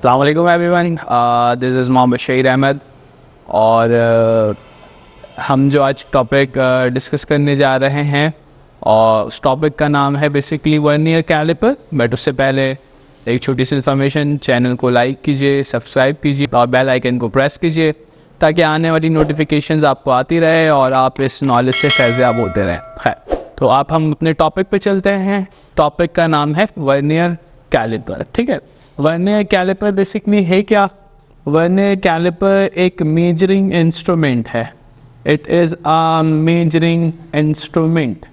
अस्सलाम वालेकुम everyone, this is Mohammad शहीद अहमद और हम जो आज टॉपिक डिस्कस करने जा रहे हैं और उस टॉपिक का नाम है बेसिकली वर्नियर कैलिपर। बट उससे पहले एक छोटी सी इन्फॉर्मेशन, चैनल को लाइक कीजिए, सब्सक्राइब कीजिए और बेल आइकन को प्रेस कीजिए ताकि आने वाली नोटिफिकेशंस आपको आती रहे और आप इस नॉलेज से फैज़याब होते रहें। है तो आप हम अपने टॉपिक पे चलते हैं। टॉपिक का नाम है वर्नियर कैलिपर। ठीक है, वर्नियर कैलिपर बेसिकली है क्या? वर्नियर कैलिपर एक मेजरिंग इंस्ट्रूमेंट है। It is a measuring instrument.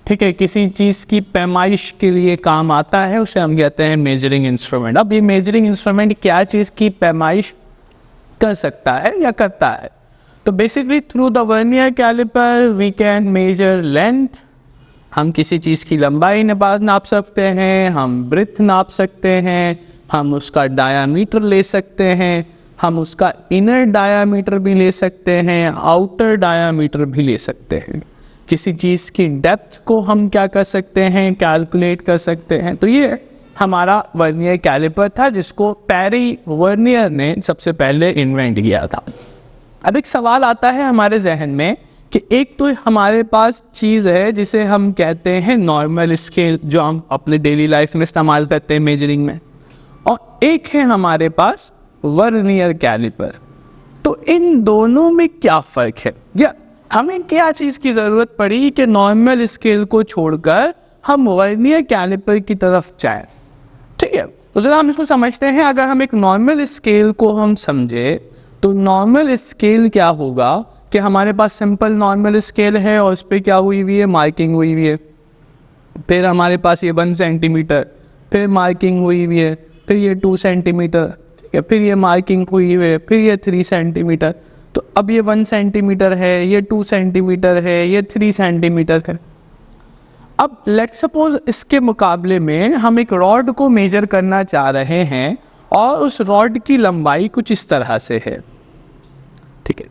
ठीक है, किसी चीज़ की पैमाइश के लिए काम आता है, उसे हम कहते हैं मेजरिंग इंस्ट्रूमेंट। अब ये मेजरिंग इंस्ट्रूमेंट क्या चीज़ की पैमाइश कर सकता है या करता है? तो basically through the vernier caliper we can measure length. हम किसी चीज़ की लंबाई नाप सकते हैं, हम ब्रेथ नाप सकते हैं, हम उसका डायामीटर ले सकते हैं, हम उसका इनर डायामीटर भी ले सकते हैं, आउटर डायामीटर भी ले सकते हैं। किसी चीज़ की डेप्थ को हम क्या कर सकते हैं, कैलकुलेट कर सकते हैं। तो ये हमारा वर्नियर कैलिपर था जिसको पेरी वर्नियर ने सबसे पहले इन्वेंट किया था। अब एक सवाल आता है हमारे जहन में कि एक तो हमारे पास चीज़ है जिसे हम कहते हैं नॉर्मल स्केल, जो हम अपने डेली लाइफ में इस्तेमाल करते हैं मेजरिंग में, और एक है हमारे पास वर्नियर कैलिपर। तो इन दोनों में क्या फ़र्क है, या हमें क्या चीज़ की ज़रूरत पड़ी कि नॉर्मल स्केल को छोड़कर हम वर्नियर कैलिपर की तरफ जाएं? ठीक है, तो ज़रा हम इसको समझते हैं। अगर हम एक नॉर्मल स्केल को हम समझे तो नॉर्मल स्केल क्या होगा कि हमारे पास सिंपल नॉर्मल स्केल है और उस पर क्या हुई हुई है, मार्किंग हुई हुई है। फिर हमारे पास ये 1 सेंटीमीटर, फिर मार्किंग हुई हुई है, फिर ये 2 सेंटीमीटर, ठीक है, फिर ये मार्किंग हुई हुई है, फिर ये 3 सेंटीमीटर। तो अब ये 1 सेंटीमीटर है, ये 2 सेंटीमीटर है, ये 3 सेंटीमीटर है। अब लेट्स सपोज इसके मुकाबले में हम एक रॉड को मेजर करना चाह रहे हैं और उस रॉड की लंबाई कुछ इस तरह से है। ठीक है,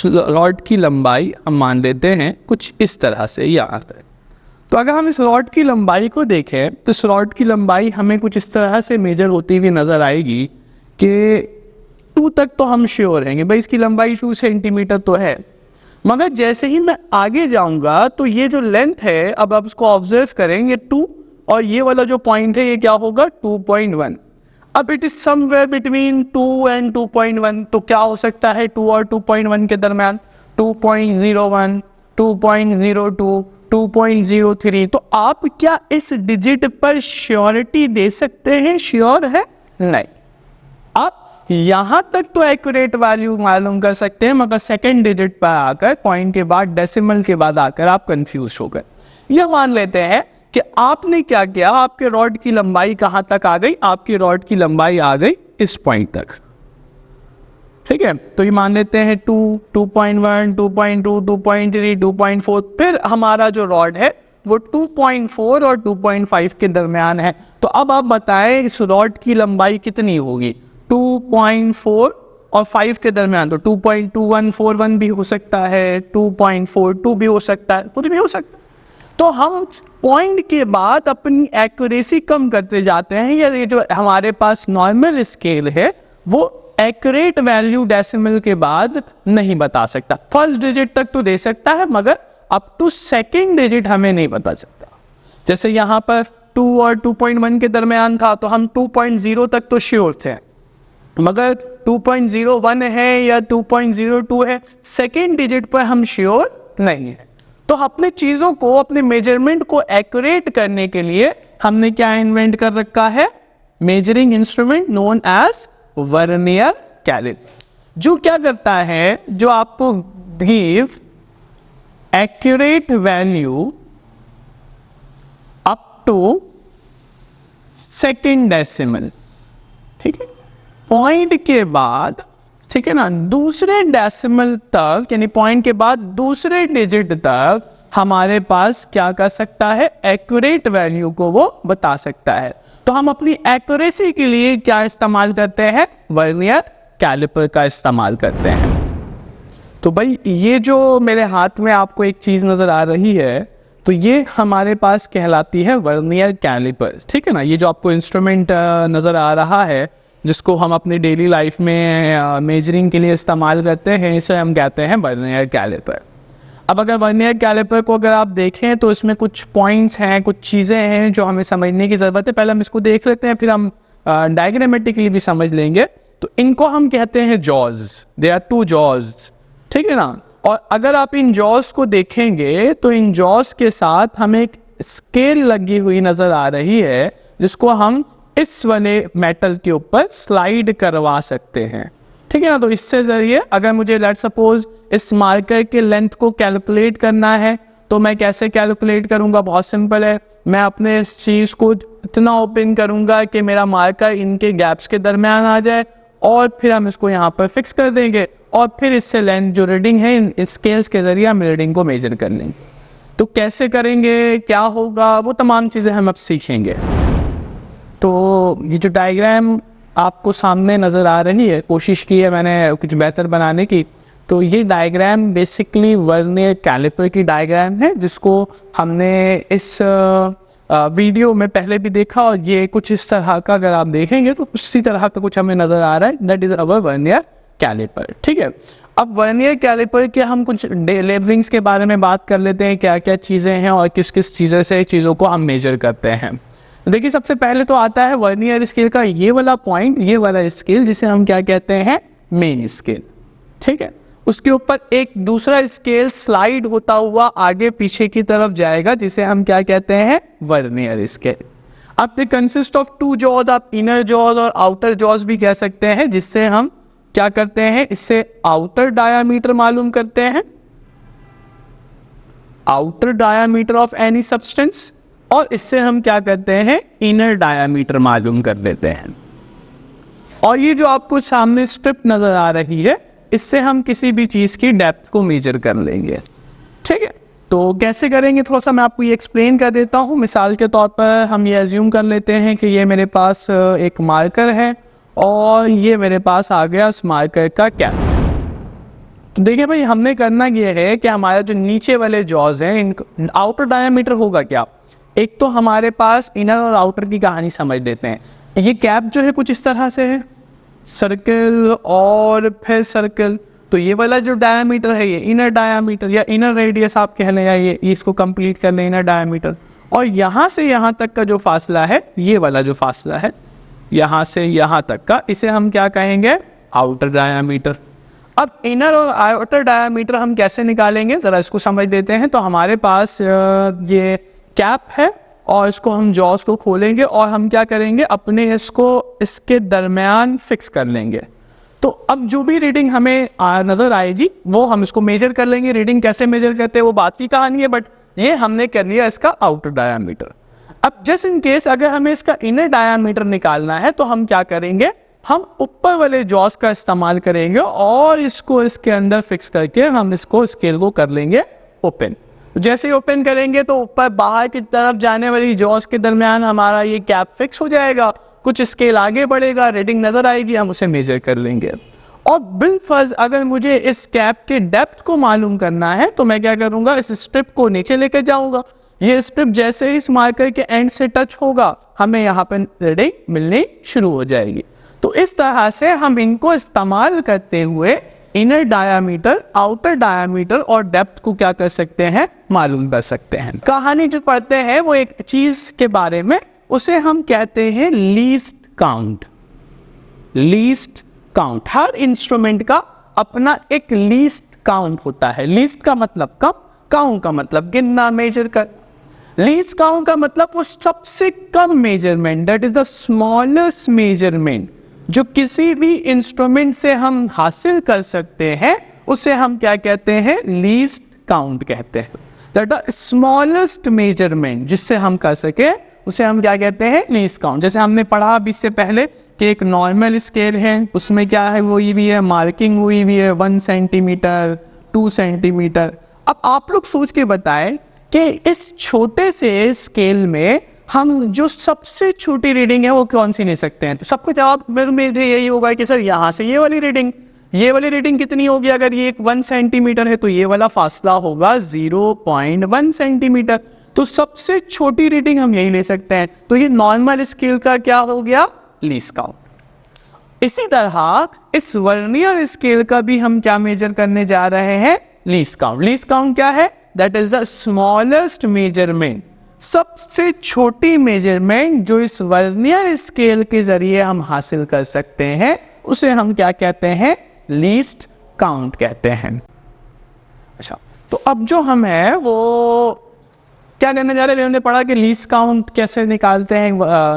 रॉड की लंबाई हम मान लेते हैं कुछ इस तरह से यहाँ तक। तो अगर हम इस रॉड की लंबाई को देखें तो इस रॉड की लंबाई हमें कुछ इस तरह से मेजर होती हुई नज़र आएगी कि 2 तक तो हम श्योर रहेंगे भाई इसकी लंबाई 2 सेंटीमीटर तो है। मगर जैसे ही मैं आगे जाऊंगा तो ये जो लेंथ है, अब आप इसको ऑब्जर्व करेंगे 2 और ये वाला जो पॉइंट है ये क्या होगा, 2.1। अब it is somewhere between 2 and 2.1। तो क्या हो सकता है 2 और 2.1 के दरम्यान? 2.01, 2.02, 2.03। तो आप क्या इस डिजिट पर श्योरिटी दे सकते हैं? श्योर है नहीं। आप यहाँ तक तो एक्यूरेट वैल्यू मालूम कर सकते हैं, मगर सेकेंड डिजिट पर आकर, पॉइंट के बाद, डेसिमल के बाद आकर आप कंफ्यूज हो गए। यह मान लेते हैं कि आपने क्या किया, आपके रॉड की लंबाई कहाँ तक आ गई? आपकी रॉड की लंबाई आ गई इस पॉइंट तक। ठीक है, तो ये मान लेते हैं 2, 2.1, 2.2, 2.3, 2.4। फिर हमारा जो रॉड है वो 2.4 और 2.5 के दरमियान है। तो अब आप बताएं इस रॉड की लंबाई कितनी होगी? 2.4 और 5 के दरमियान। तो 2.2141 भी हो सकता है, 2.42 भी हो सकता है, कुछ भी हो सकता है। तो हम पॉइंट के बाद अपनी एक्यूरेसी कम करते जाते हैं। ये जो हमारे पास नॉर्मल स्केल है वो एक्यूरेट वैल्यू डेसिमल के बाद नहीं बता सकता। फर्स्ट डिजिट तक तो दे सकता है मगर अप टू सेकेंड डिजिट हमें नहीं बता सकता। जैसे यहाँ पर 2 और 2.1 के दरमियान था तो हम 2.0 तक तो श्योर थे, मगर 2.01 है या 2.02 है, सेकेंड डिजिट पर हम श्योर नहीं है। तो अपने चीज़ों को, अपने मेजरमेंट को एक्यूरेट करने के लिए हमने क्या इन्वेंट कर रखा है? Measuring instrument known as vernier caliper, जो क्या करता है, जो आपको give accurate value up to second decimal. ठीक है, पॉइंट के बाद, ठीक है ना, दूसरे डेसिमल तक, यानी पॉइंट के बाद दूसरे डिजिट तक हमारे पास क्या कर सकता है? एक्यूरेट वैल्यू को वो बता सकता है। तो हम अपनी एक्यूरेसी के लिए क्या इस्तेमाल करते हैं? वर्नियर कैलिपर का इस्तेमाल करते हैं। तो भाई ये जो मेरे हाथ में आपको एक चीज़ नज़र आ रही है, तो ये हमारे पास कहलाती है वर्नियर कैलिपर। ठीक है ना, ये जो आपको इंस्ट्रूमेंट नज़र आ रहा है जिसको हम अपनी डेली लाइफ में मेजरिंग के लिए इस्तेमाल करते हैं, इसे हम कहते हैं वर्नियर कैलिपर। अब अगर वर्नियर कैलिपर को अगर आप देखें तो इसमें कुछ पॉइंट्स हैं, कुछ चीज़ें हैं जो हमें समझने की ज़रूरत है। पहले हम इसको देख लेते हैं, फिर हम डायग्रामेटिकली भी समझ लेंगे। तो इनको हम कहते हैं जॉज, दे आर 2 जॉज, ठीक है ना। और अगर आप इन जॉज को देखेंगे तो इन जॉज के साथ हमें एक स्केल लगी हुई नज़र आ रही है, जिसको हम इस वाले मेटल के ऊपर स्लाइड करवा सकते हैं, ठीक है ना। तो इससे ज़रिए अगर मुझे लेट्स सपोज इस मार्कर के लेंथ को कैलकुलेट करना है तो मैं कैसे कैलकुलेट करूंगा, बहुत सिंपल है। मैं अपने इस चीज़ को इतना ओपन करूंगा कि मेरा मार्कर इनके गैप्स के दरमियान आ जाए, और फिर हम इसको यहाँ पर फिक्स कर देंगे, और फिर इससे लेंथ जो रीडिंग है इन स्केल्स के ज़रिए हम रीडिंग को मेजर कर लेंगे। तो कैसे करेंगे, क्या होगा, वो तमाम चीज़ें हम अब सीखेंगे। तो ये जो डायग्राम आपको सामने नज़र आ रही है, कोशिश की है मैंने कुछ बेहतर बनाने की। तो ये डायग्राम बेसिकली वर्नियर कैलिपर की डायग्राम है, जिसको हमने इस वीडियो में पहले भी देखा, और ये कुछ इस तरह का अगर आप देखेंगे तो उसी तरह का कुछ हमें नज़र आ रहा है। That is our vernier caliper, ठीक है। अब वर्नियर कैलिपर के हम कुछ लेबलिंग्स के बारे में बात कर लेते हैं, क्या क्या चीज़ें हैं और किस किस चीज़ें से चीज़ों को हम मेजर करते हैं। देखिए, सबसे पहले तो आता है वर्नियर स्केल का ये वाला पॉइंट, ये वाला स्केल, जिसे हम क्या कहते हैं, मेन स्केल, ठीक है। उसके ऊपर एक दूसरा स्केल स्लाइड होता हुआ आगे पीछे की तरफ जाएगा, जिसे हम क्या कहते हैं, वर्नियर स्केल। अब दे कंसिस्ट ऑफ 2 जॉज, आप इनर जॉज और आउटर जॉज भी कह सकते हैं, जिससे हम क्या करते हैं, इससे आउटर डायामीटर मालूम करते हैं, outer diameter of any substance, और इससे हम क्या करते हैं, इनर डायामीटर मालूम कर लेते हैं। और ये जो आपको सामने स्ट्रिप नजर आ रही है, इससे हम किसी भी चीज़ की डेप्थ को मेजर कर लेंगे, ठीक है। तो कैसे करेंगे, थोड़ा सा मैं आपको ये एक्सप्लेन कर देता हूँ। मिसाल के तौर पर हम ये एज्यूम कर लेते हैं कि ये मेरे पास एक मार्कर है, और ये मेरे पास आ गया उस मार्कर का कैप। तो देखिए भाई, हमने करना ये है कि हमारा जो नीचे वाले जॉज हैं, इनका आउटर डायामीटर होगा क्या। एक तो हमारे पास इनर और आउटर की कहानी समझ लेते हैं। ये कैप जो है कुछ इस तरह से है, सर्कल और फिर सर्कल। तो ये वाला जो डायामीटर है, ये इनर डायामीटर या इनर रेडियस आप कह लें, या ये इसको कंप्लीट कर लें, इनर डायामीटर। और यहाँ से यहाँ तक का जो फासला है, ये वाला जो फासला है यहाँ से यहाँ तक का, इसे हम क्या कहेंगे, आउटर डायामीटर। अब इनर और आउटर डायामीटर हम कैसे निकालेंगे, ज़रा इसको समझ लेते हैं। तो हमारे पास ये कैप है, और इसको हम जॉस को खोलेंगे, और हम क्या करेंगे, अपने इसको इसके दरमियान फिक्स कर लेंगे। तो अब जो भी रीडिंग हमें नज़र आएगी वो हम इसको मेजर कर लेंगे। रीडिंग कैसे मेजर करते हैं वो बात की कहानी है, बट ये हमने कर लिया इसका आउटर डायामीटर। अब जस्ट इन केस अगर हमें इसका इनर डायामीटर निकालना है, तो हम क्या करेंगे, हम ऊपर वाले जॉस का इस्तेमाल करेंगे, और इसको इसके अंदर फिक्स करके हम इसको स्केल को कर लेंगे ओपन। जैसे ही ओपन करेंगे तो ऊपर बाहर की तरफ जाने वाली जॉस के दरमियान हमारा ये कैप फिक्स हो जाएगा। कुछ स्केल आगे बढ़ेगा, रीडिंग नजर आएगी, हम उसे मेजर कर लेंगे। और बिलफर्ज अगर मुझे इस कैप के डेप्थ को मालूम करना है, तो मैं क्या करूंगा, इस स्ट्रिप को नीचे लेकर जाऊंगा। ये स्ट्रिप जैसे ही इस मार्कर के एंड से टच होगा, हमें यहाँ पर रीडिंग मिलनी शुरू हो जाएगी। तो इस तरह से हम इनको इस्तेमाल करते हुए इनर डायामीटर, आउटर डायामीटर और डेप्थ को क्या कर सकते हैं, मालूम कर सकते हैं। कहानी जो पढ़ते हैं वो एक चीज के बारे में, उसे हम कहते हैं लीस्ट काउंट। लीस्ट काउंट, हर इंस्ट्रूमेंट का अपना एक लीस्ट काउंट होता है। लीस्ट का मतलब कम, काउंट का मतलब गिनना, मेजर कर। लीस्ट काउंट का मतलब वो सबसे कम measurement, that is the smallest measurement जो किसी भी इंस्ट्रूमेंट से हम हासिल कर सकते हैं, उसे हम क्या कहते हैं, लीस्ट काउंट कहते हैं। दैट द स्मॉलेस्ट मेजरमेंट जिससे हम कर सके, उसे हम क्या कहते हैं, लीस्ट काउंट। जैसे हमने पढ़ा अभी इससे पहले कि एक नॉर्मल स्केल है, उसमें क्या है, वो ये भी है, मार्किंग हुई भी है 1 सेंटीमीटर 2 सेंटीमीटर। अब आप लोग सोच के बताएं कि इस छोटे से स्केल में हम जो सबसे छोटी रीडिंग है वो कौन सी ले सकते हैं। तो सबको जवाब मेरे यही होगा कि सर यहाँ से ये वाली रीडिंग कितनी होगी। अगर ये 1 सेंटीमीटर है तो ये वाला फासला होगा 0.1 सेंटीमीटर। तो सबसे छोटी रीडिंग हम यही ले सकते हैं। तो ये नॉर्मल स्केल का क्या हो गया, लीस्ट काउंट। इसी तरह इस वर्नियर स्केल का भी हम क्या मेजर करने जा रहे हैं, लीस्ट काउंट। लीस्ट काउंट क्या है, that is the smallest measurement, सबसे छोटी मेजरमेंट जो इस वर्नियर स्केल के जरिए हम हासिल कर सकते हैं, उसे हम क्या कहते हैं, लीस्ट काउंट कहते हैं। अच्छा, तो अब जो हम है वो क्या करने जा रहे हैं, हमने पढ़ा कि लीस्ट काउंट कैसे निकालते हैं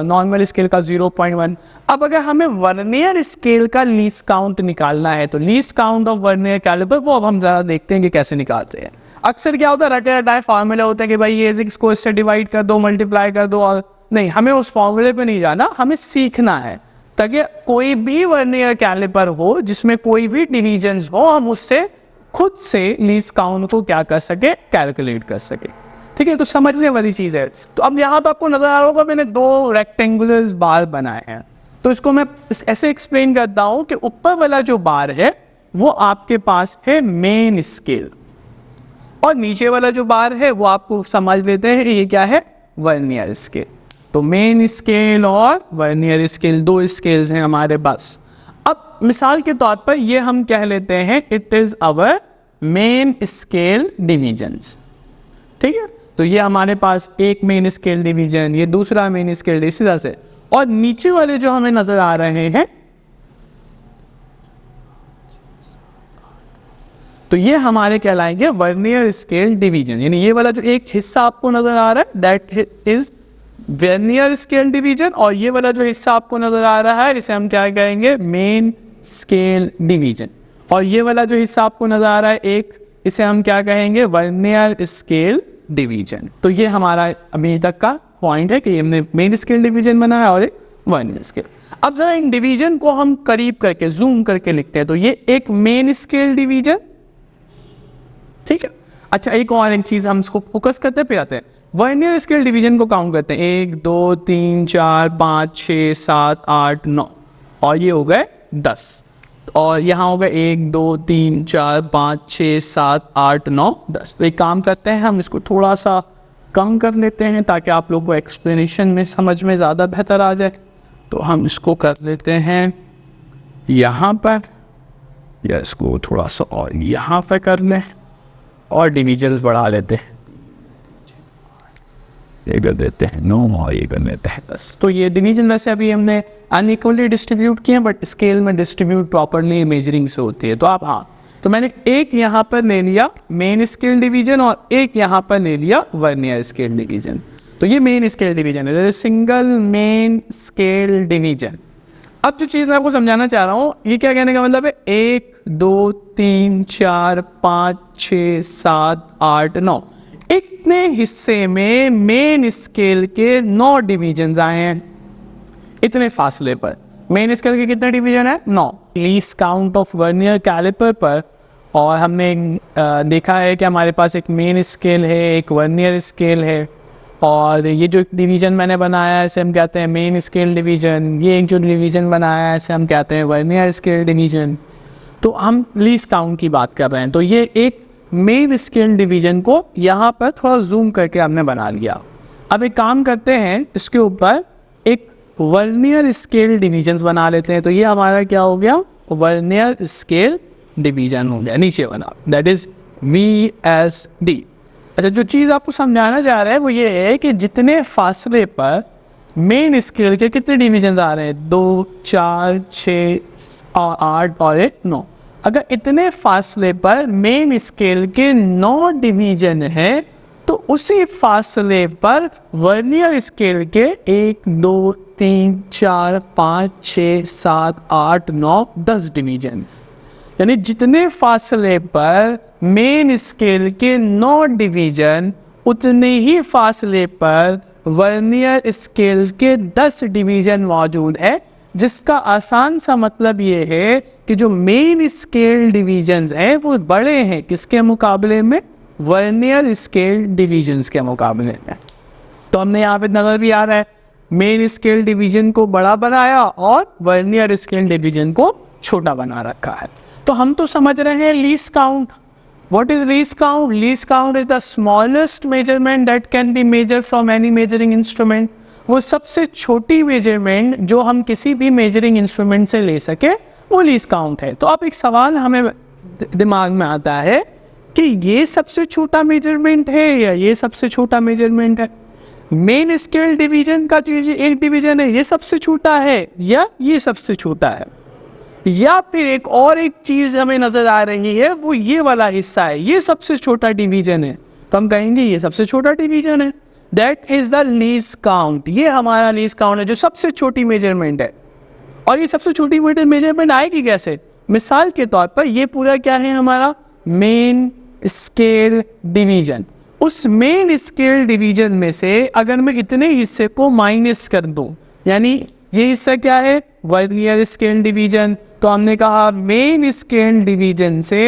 नॉर्मल स्केल का 0.1। अब अगर हमें वर्नियर स्केल का लीस्ट काउंट निकालना है तो least count of vernier caliper वो अब हम जरा देखते हैं कि कैसे निकालते हैं। अक्सर क्या होता है, रटे रटाए फार्मूला होता है कि भाई ये इसको इससे डिवाइड कर दो, मल्टीप्लाई कर दो, और नहीं, हमें उस फॉर्मूले पे नहीं जाना, हमें सीखना है ताकि कोई भी वर्नियर कैलिपर हो जिसमें कोई भी डिविजन्स हो, हम उससे खुद से लीस्ट काउंट को क्या कर सके, कैलकुलेट कर सके। ठीक है, तो समझने वाली चीज है। तो अब यहाँ पे आपको नजर आ रहा होगा मैंने दो रेक्टेंगुलर बार बनाए हैं, तो इसको मैं ऐसे एक्सप्लेन करता हूँ कि ऊपर वाला जो बार है वो आपके पास है मेन स्केल, और नीचे वाला जो बार है वो आपको समझ लेते हैं ये क्या है, वर्नियर स्केल। तो मेन स्केल और वर्नियर स्केल, दो स्केल्स हैं हमारे पास। अब मिसाल के तौर पर ये हम कह लेते हैं it is our main scale divisions. ठीक है, तो ये हमारे पास एक मेन स्केल डिवीजन, ये दूसरा मेन स्केल, इसी तरह से। और नीचे वाले जो हमें नजर आ रहे हैं, तो ये हमारे कहलाएंगे वर्नियर स्केल डिवीजन, यानी ये वाला जो एक हिस्सा आपको नजर आ रहा है that is vernier scale division, और ये वाला जो हिस्सा आपको नजर आ रहा है इसे हम क्या कहेंगे, मेन स्केल डिवीजन। और ये वाला जो हिस्सा आपको नजर आ रहा है एक, इसे हम क्या कहेंगे, वर्नियर स्केल डिवीजन। तो ये हमारा अभी तक का पॉइंट है कि हमने मेन स्केल डिवीजन बनाया और एक वर्नियर स्केल। अब जरा इन डिवीजन को हम करीब करके जूम करके लिखते हैं, तो ये एक मेन स्केल डिवीजन। ठीक है, अच्छा एक और एक चीज हम इसको फोकस करते हैं, फिर आते हैं वर्नियर स्केल डिवीजन को काउंट करते हैं, 1 2 3 4 5 6 7 8 9, और ये हो गए 10, और यहाँ हो गए 1 2 3 4 5 6 7 8 9 10। तो एक काम करते हैं, हम इसको थोड़ा सा कम कर लेते हैं ताकि आप लोग को एक्सप्लेनेशन में समझ में ज़्यादा बेहतर आ जाए। तो हम इसको कर लेते हैं यहाँ पर, या इसको थोड़ा सा और यहाँ पर कर लें, और डिविजन्स बढ़ा लेते हैं, ये कर देते हैं 9 और ये कर लेते हैं 10। तो ये डिवीजन वैसे अभी हमने अनइक्वली डिस्ट्रीब्यूट किए हैं, बट स्केल में डिस्ट्रीब्यूट प्रॉपरली मेजरिंग से होती है। तो आप हाँ, तो मैंने एक यहाँ पर ले लिया मेन स्केल डिवीजन और एक यहाँ पर ले लिया वर्नियर स्केल डिवीजन। तो ये मेन स्केल डिवीजन है, सिंगल मेन स्केल डिवीजन। अब जो चीज़ मैं आपको समझाना चाह रहा हूँ, ये क्या कहने का मतलब है, 1 2 3 4 5 6 7 8 9, इतने हिस्से में मेन स्केल के 9 डिवीजन आए हैं। इतने फासले पर मेन स्केल के कितने डिवीजन है, 9। Least count of vernier caliper पर, और हमने देखा है कि हमारे पास एक मेन स्केल है, एक वर्नियर स्केल है, और ये जो डिवीजन मैंने बनाया है इसे हम कहते हैं मेन स्केल डिवीजन। ये एक जो डिवीजन बनाया है इसे हम कहते हैं वर्नियर स्केल डिवीजन। तो हम लीस्ट काउंट की बात कर रहे हैं, तो ये एक मेन स्केल डिवीजन को यहाँ पर थोड़ा जूम करके हमने बना लिया। अब एक काम करते हैं, इसके ऊपर एक वर्नियर स्केल डिवीजन्स बना लेते हैं। तो ये हमारा क्या हो गया, वर्नियर स्केल डिवीजन हो गया नीचे वाला, दैट इज VSD। अच्छा, जो चीज़ आपको समझाना चाह रहा है वो ये है कि जितने फासले पर मेन स्केल के कितने डिवीजन आ रहे हैं, 2 4 6 8 और 1 9। अगर इतने फासले पर मेन स्केल के 9 डिवीजन है, तो उसी फासले पर वर्नियर स्केल के 1 2 3 4 5 6 7 8 9 10 डिवीजन। यानी जितने फासले पर मेन स्केल के 9 डिवीजन, उतने ही फासले पर वर्नियर स्केल के 10 डिवीजन मौजूद है, जिसका आसान सा मतलब ये है कि जो मेन स्केल डिवीजन्स हैं वो बड़े हैं किसके मुकाबले में, वर्नियर स्केल डिवीजन्स के मुकाबले में। तो हमने यहाँ पे नजर भी आ रहा है, मेन स्केल डिवीजन को बड़ा बनाया और वर्नियर स्केल डिवीजन को छोटा बना रखा है। तो हम तो समझ रहे हैं least count. What is least count? Least count is the smallest measurement that can be measured from any measuring instrument. वो सबसे छोटी मेजरमेंट जो हम किसी भी मेजरिंग इंस्ट्रूमेंट से ले सके वो लीस्ट काउंट है। तो अब एक सवाल हमें दिमाग में आता है कि ये सबसे छोटा मेजरमेंट है या ये सबसे छोटा मेजरमेंट है। मेन स्केल डिवीजन का जो ये एक डिवीजन है ये सबसे छोटा है या ये सबसे छोटा है, या फिर एक और एक चीज हमें नजर आ रही है वो ये वाला हिस्सा है, ये सबसे छोटा डिवीजन है, तो हम कहेंगे ये सबसे छोटा डिवीजन है। That is the least count, ये हमारा लीस्ट काउंट है जो सबसे छोटी मेजरमेंट है। और ये सबसे छोटी मेजरमेंट आएगी कैसे? मिसाल के तौर पर ये पूरा क्या है हमारा मेन स्केल डिवीजन। उस मेन स्केल डिवीजन में से अगर मैं इतने हिस्से को माइनस कर दूं, यानी ये हिस्सा क्या है वर्नियर स्केल डिवीजन, तो हमने कहा मेन स्केल डिवीजन से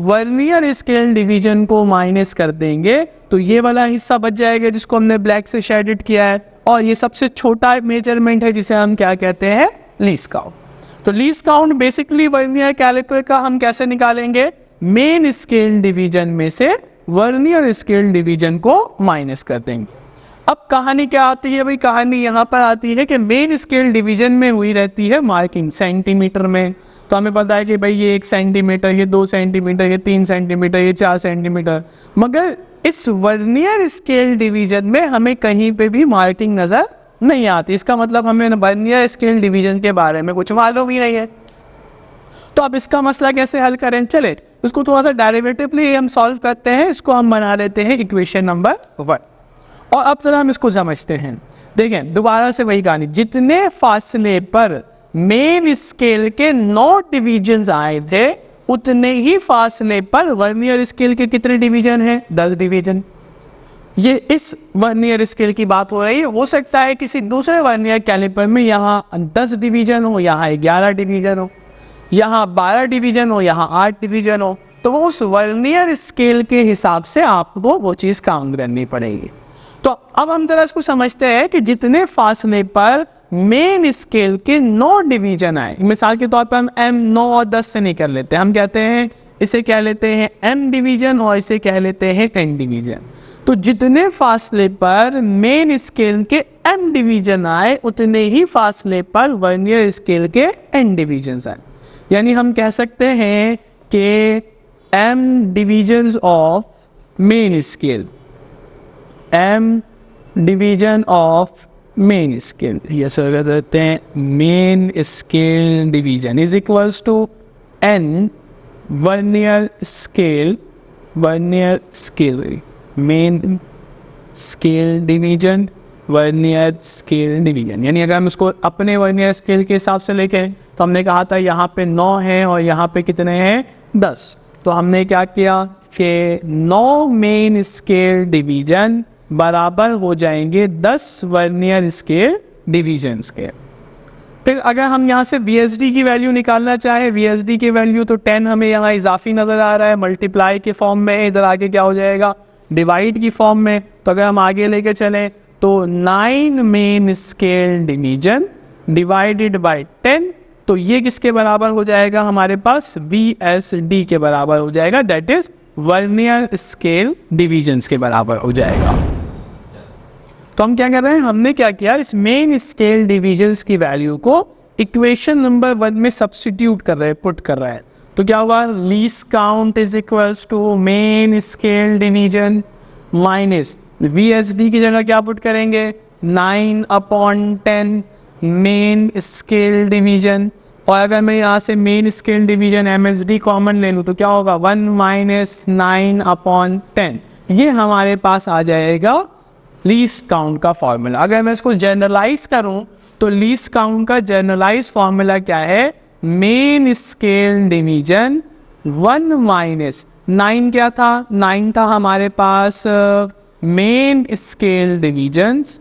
वर्नियर स्केल डिवीजन को माइनस कर देंगे तो ये वाला हिस्सा बच जाएगा जिसको हमने ब्लैक से शेडेड किया है, और ये सबसे छोटा मेजरमेंट है जिसे हम क्या कहते हैं लीस्ट काउंट। तो least count basically vernier caliper का हम कैसे निकालेंगे, मेन स्केल डिवीजन में से वर्नियर स्केल डिवीजन को माइनस कर देंगे। अब कहानी क्या आती है भाई, कहानी यहाँ पर आती है कि मेन स्केल डिवीजन में हुई रहती है मार्किंग सेंटीमीटर में। तो हमें पता है कि भाई ये 1 सेंटीमीटर, ये 2 सेंटीमीटर, ये 3 सेंटीमीटर, ये 4 सेंटीमीटर, मगर इस वर्नियर स्केल डिवीजन में हमें कहीं पे भी मार्किंग नजर नहीं आती। इसका मतलब हमें वर्नियर स्केल डिवीजन के बारे में कुछ मालूम ही नहीं है। तो अब इसका मसला कैसे हल करें, चले उसको थोड़ा सा डेरिवेटिवली हम सॉल्व करते हैं। इसको हम बना लेते हैं इक्वेशन नंबर 1, और अब जरा हम इसको समझते हैं। देखें दोबारा से वही कहानी, जितने फासले पर मेन स्केल के 9 डिवीजन आए थे उतने ही फासले पर वर्नियर स्केल के कितने डिवीजन हैं, 10 डिवीजन। ये इस वर्नियर स्केल की बात हो रही है। हो सकता है किसी दूसरे वर्नियर कैलिपर में यहाँ 10 डिवीजन हो, यहाँ 11 डिवीजन हो, यहाँ 12 डिवीजन हो, यहाँ 8 डिवीजन हो, तो वो उस वर्नियर स्केल के हिसाब से आपको वो चीज़ काउंट करनी पड़ेगी। तो अब हम जरा इसको समझते हैं कि जितने फासले पर मेन स्केल के 9 डिवीजन आए, मिसाल के तौर पर हम m 9 और 10 से नहीं कर लेते, हम कहते हैं इसे कह लेते हैं m डिवीजन और इसे कह लेते हैं n डिवीजन। तो जितने फासले पर मेन स्केल के m डिवीजन आए उतने ही फासले पर वर्नियर स्केल के n डिवीजन आए। यानी हम कह सकते हैं कि m division of main scale, m division of main scale, ये सर कहते हैं main scale division is equals to n vernier scale main scale division vernier scale division. यानी अगर हम इसको अपने वर्नियर स्केल के हिसाब से लेके, तो हमने कहा था यहाँ पे 9 है और यहाँ पे कितने हैं 10, तो हमने क्या किया कि 9 मेन स्केल डिवीजन बराबर हो जाएंगे 10 वर्नियर स्केल डिवीजन्स के। फिर अगर हम यहाँ से VSD की वैल्यू निकालना चाहे, VSD की वैल्यू तो 10 हमें यहाँ इजाफी नज़र आ रहा है, मल्टीप्लाई के फॉर्म में, इधर आगे क्या हो जाएगा डिवाइड की फॉर्म में। तो अगर हम आगे लेके चलें तो 9 main scale division divided by 10, तो ये किसके बराबर हो जाएगा हमारे पास VSD के बराबर हो जाएगा, that is vernier scale divisions के बराबर हो जाएगा। तो हम क्या कर रहे हैं, हमने क्या किया, इस मेन स्केल डिवीजन्स की वैल्यू को इक्वेशन नंबर 1 में सब्स्टिट्यूट कर रहे हैं, पुट कर रहे हैं। तो क्या हुआ, least count is equals to main scale division minus VSD की जगह क्या पुट करेंगे 9/10 मेन स्केल डिवीजन, और अगर मैं यहाँ से main scale division MSD common ले लूँ तो क्या होगा 1 माइनस 9/10, ये हमारे पास आ जाएगा लीस्ट काउंट का फॉर्मूला। अगर मैं इसको जनरलाइज करूं तो लीस्ट काउंट का जनरलाइज फॉर्मूला क्या है, मेन स्केल डिवीजन 1 माइनस 9 क्या था, 9 था हमारे पास मेन स्केल डिवीजन्स,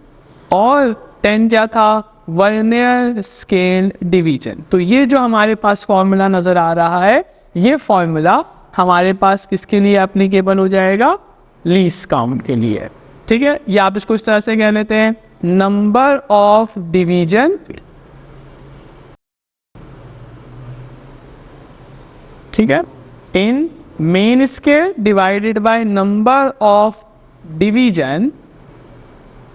और 10 क्या था वर्नियर स्केल डिवीजन। तो ये जो हमारे पास फॉर्मूला नज़र आ रहा है, ये फॉर्मूला हमारे पास किसके लिए एप्लीकेबल हो जाएगा, लीस्ट काउंट के लिए। ठीक है, या आप इसको इस तरह से कह लेते हैं नंबर ऑफ डिवीजन, ठीक है, in main scale divided by number of division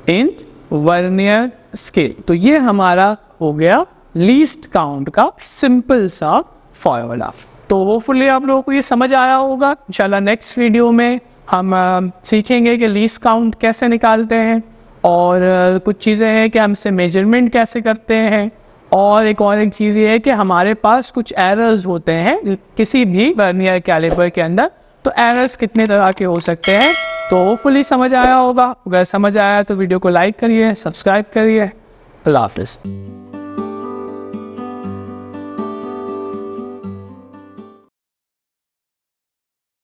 in vernier scale. तो ये हमारा हो गया लीस्ट काउंट का सिंपल सा फॉर्मूला। तो होपफुली आप लोगों को ये समझ आया होगा। इंशाल्लाह नेक्स्ट वीडियो में हम सीखेंगे कि लीस्ट काउंट कैसे निकालते हैं, और कुछ चीज़ें हैं कि हम इससे मेजरमेंट कैसे करते हैं, और एक चीज़ ये है कि हमारे पास कुछ एरर्स होते हैं किसी भी वर्नियर कैलिपर के अंदर। तो एरर्स कितने तरह के हो सकते हैं, तो होपफुली समझ आया होगा। अगर समझ आया तो वीडियो को लाइक करिए, सब्सक्राइब करिए। अल्लाह हाफिज़।